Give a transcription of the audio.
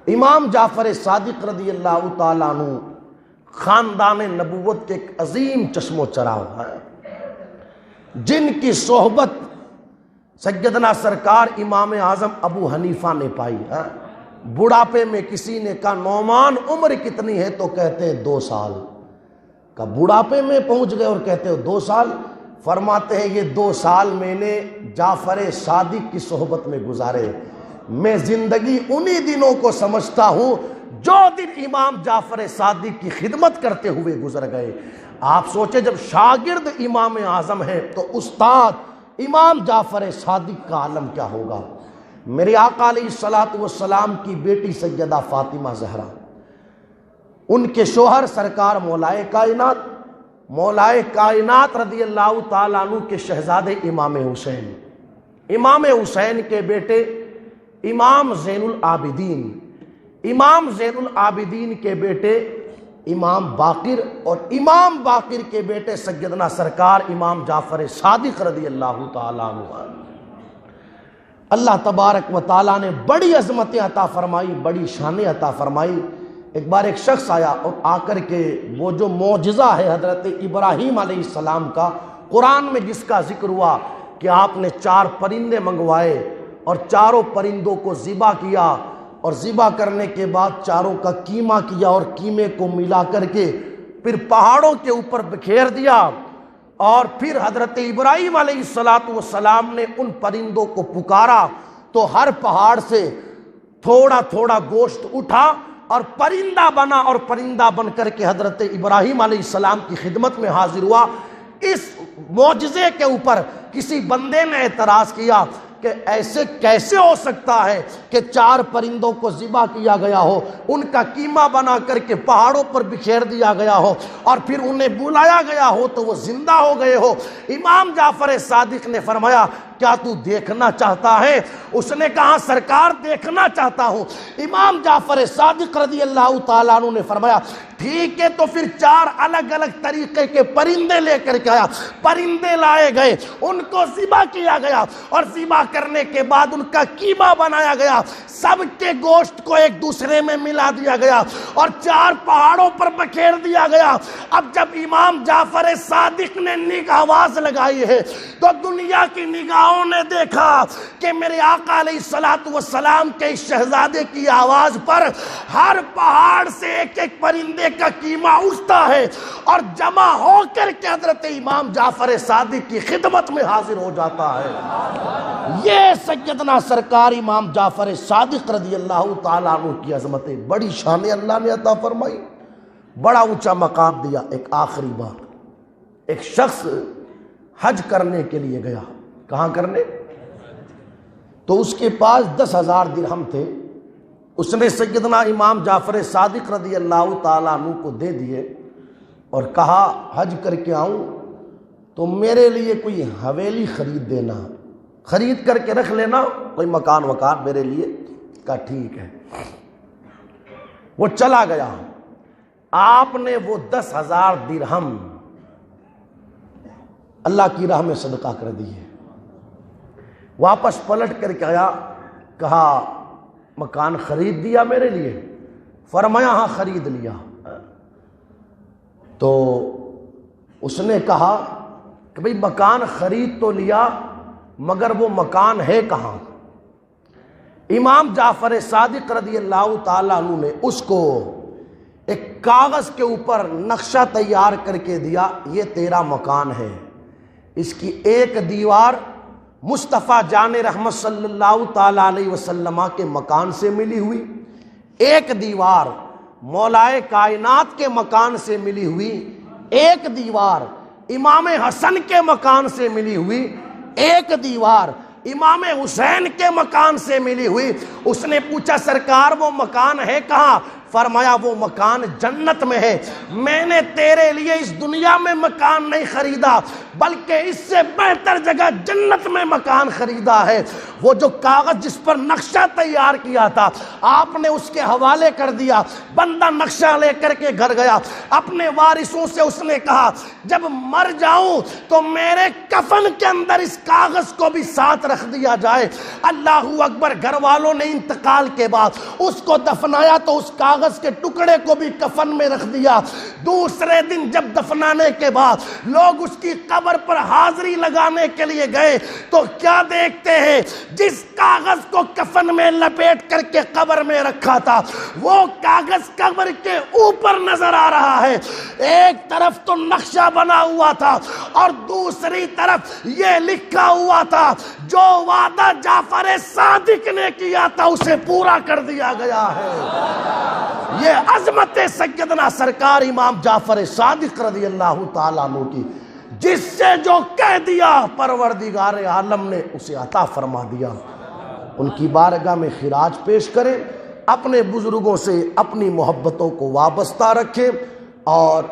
امام جعفر صادق رضی اللہ تعالیٰ عنہ خاندان نبوت کے ایک عظیم چشم و چراغ ہے، جن کی صحبت سیدنا سرکار امام اعظم ابو حنیفہ نے پائی ہے۔ بڑھاپے میں کسی نے کہا نعمان عمر کتنی ہے، تو کہتے ہیں 2 سال کا، بڑھاپے میں پہنچ گئے اور کہتے ہو 2 سال، فرماتے ہیں یہ 2 سال میں نے جعفر صادق کی صحبت میں گزارے، میں زندگی انہی دنوں کو سمجھتا ہوں جو دن امام جعفر صادق کی خدمت کرتے ہوئے گزر گئے۔ آپ سوچیں جب شاگرد امام اعظم ہے تو استاد امام جعفر صادق کا عالم کیا ہوگا۔ میرے آقا علیہ الصلوۃ والسلام کی بیٹی سیدہ فاطمہ زہرا، ان کے شوہر سرکار مولائے کائنات رضی اللہ تعالیٰ عنہ کے شہزادے امام حسین کے بیٹے امام زین العابدین کے بیٹے امام باقر، اور امام باقر کے بیٹے سیدنا سرکار امام جعفر صادق رضی اللہ تعالیٰ عنہ۔ اللہ تبارک و تعالیٰ نے بڑی عظمتیں عطا فرمائی، بڑی شانیں عطا فرمائی۔ ایک بار ایک شخص آیا اور آ کر کے وہ جو معجزہ ہے حضرت ابراہیم علیہ السلام کا، قرآن میں جس کا ذکر ہوا کہ آپ نے 4 پرندے منگوائے اور چاروں پرندوں کو ذبح کیا، اور ذبح کرنے کے بعد چاروں کا کیما کیا اور کیمے کو ملا کر کے پھر پہاڑوں کے اوپر بکھیر دیا، اور پھر حضرت ابراہیم علیہ السلام نے ان پرندوں کو پکارا تو ہر پہاڑ سے تھوڑا تھوڑا گوشت اٹھا اور پرندہ بنا، اور پرندہ بن کر کے حضرت ابراہیم علیہ السلام کی خدمت میں حاضر ہوا۔ اس معجزے کے اوپر کسی بندے نے اعتراض کیا کہ ایسے کیسے ہو سکتا ہے کہ 4 پرندوں کو ذبح کیا گیا ہو، ان کا قیمہ بنا کر کے پہاڑوں پر بکھیر دیا گیا ہو، اور پھر انہیں بلایا گیا ہو تو وہ زندہ ہو گئے ہو۔ امام جعفر صادق نے فرمایا کیا تو دیکھنا چاہتا ہے؟ اس نے کہا سرکار دیکھنا چاہتا ہوں۔ امام جعفر صادق رضی اللہ تعالیٰ عنہ نے فرمایا ٹھیک ہے، تو پھر 4 الگ الگ طریقے کے پرندے لے کر کے آیا، پرندے لائے گئے، ان کو ذبح کیا گیا، اور ذبح کرنے کے بعد ان کا قیمہ بنایا گیا، سب کے گوشت کو ایک دوسرے میں ملا دیا گیا اور 4 پہاڑوں پر بکھیر دیا گیا۔ اب جب امام جعفر صادق نے آواز لگائی ہے تو دنیا کی نگاہوں نے دیکھا کہ میرے آقا علیہ الصلوۃ والسلام کے اس شہزادے کی آواز پر ہر پہاڑ سے ایک ایک پرندے کا قیمہ اٹھتا ہے اور جمع ہو کر کے حضرت امام جعفر صادق کی خدمت میں حاضر ہو جاتا ہے۔ یہ سیدنا سرکار امام جعفر صادق رضی اللہ تعالیٰ عنہ کی عظمتیں، بڑی شانیں اللہ نے عطا فرمائی، بڑا اونچا مقام دیا۔ ایک آخری بات، ایک شخص حج کرنے کے لیے گیا، کہاں کرنے؟ تو اس کے پاس 10,000 درہم تھے، اس نے سیدنا امام جعفر صادق رضی اللہ تعالیٰ عنہ کو دے دیے اور کہا حج کر کے آؤں تو میرے لیے کوئی حویلی خرید دینا، خرید کر کے رکھ لینا، کوئی مکان وکان میرے لیے۔ کہا ٹھیک ہے۔ وہ چلا گیا، آپ نے وہ 10,000 درہم اللہ کی راہ میں صدقہ کر دیے۔ واپس پلٹ کر کے آیا، کہا مکان خرید دیا میرے لیے؟ فرمایا ہاں خرید لیا۔ تو اس نے کہا کہ بھئی مکان خرید تو لیا مگر وہ مکان ہے کہاں؟ امام جعفر صادق رضی اللہ تعالیٰ عنہ نے اس کو ایک کاغذ کے اوپر نقشہ تیار کر کے دیا، یہ تیرا مکان ہے۔ اس کی ایک دیوار مصطفیٰ جان رحمت صلی اللہ تعالیٰ علیہ وسلم کے مکان سے ملی ہوئی، ایک دیوار مولائے کائنات کے مکان سے ملی ہوئی، ایک دیوار امام حسن کے مکان سے ملی ہوئی، ایک دیوار امام حسین کے مکان سے ملی ہوئی۔ اس نے پوچھا سرکار وہ مکان ہے کہاں؟ فرمایا وہ مکان جنت میں ہے، میں نے تیرے لیے اس دنیا میں مکان نہیں خریدا بلکہ اس سے بہتر جگہ جنت میں مکان خریدا ہے۔ وہ جو کاغذ جس پر نقشہ تیار کیا تھا آپ نے اس کے حوالے کر دیا، بندہ نقشہ لے کر کے گھر گیا، اپنے وارثوں سے اس نے کہا جب مر جاؤں تو میرے کفن کے اندر اس کاغذ کو بھی ساتھ رکھ دیا جائے۔ اللہ اکبر۔ گھر والوں نے انتقال کے بعد اس کو دفنایا تو اس کاغذ کے ٹکڑے کو بھی کفن میں رکھ دیا۔ دوسرے دن جب دفنانے کے بعد لوگ اس کی قبر پر حاضری لگانے کے لیے گئے تو کیا دیکھتے ہیں، جس کاغذ کو کفن میں لپیٹ کر کے قبر میں رکھا تھا وہ کاغذ قبر کے اوپر نظر آ رہا ہے۔ ایک طرف تو نقشہ بنا ہوا تھا اور دوسری طرف یہ لکھا ہوا تھا جو وعدہ جعفر صادق نے کیا تھا اسے پورا کر دیا گیا ہے۔ یہ عظمت سیدنا سرکار امام جعفر صادق رضی اللہ تعالیٰ عنہ کی، جس سے جو کہہ دیا پروردگار عالم نے اسے عطا فرما دیا۔ ان کی بارگاہ میں خراج پیش کریں، اپنے بزرگوں سے اپنی محبتوں کو وابستہ رکھیں اور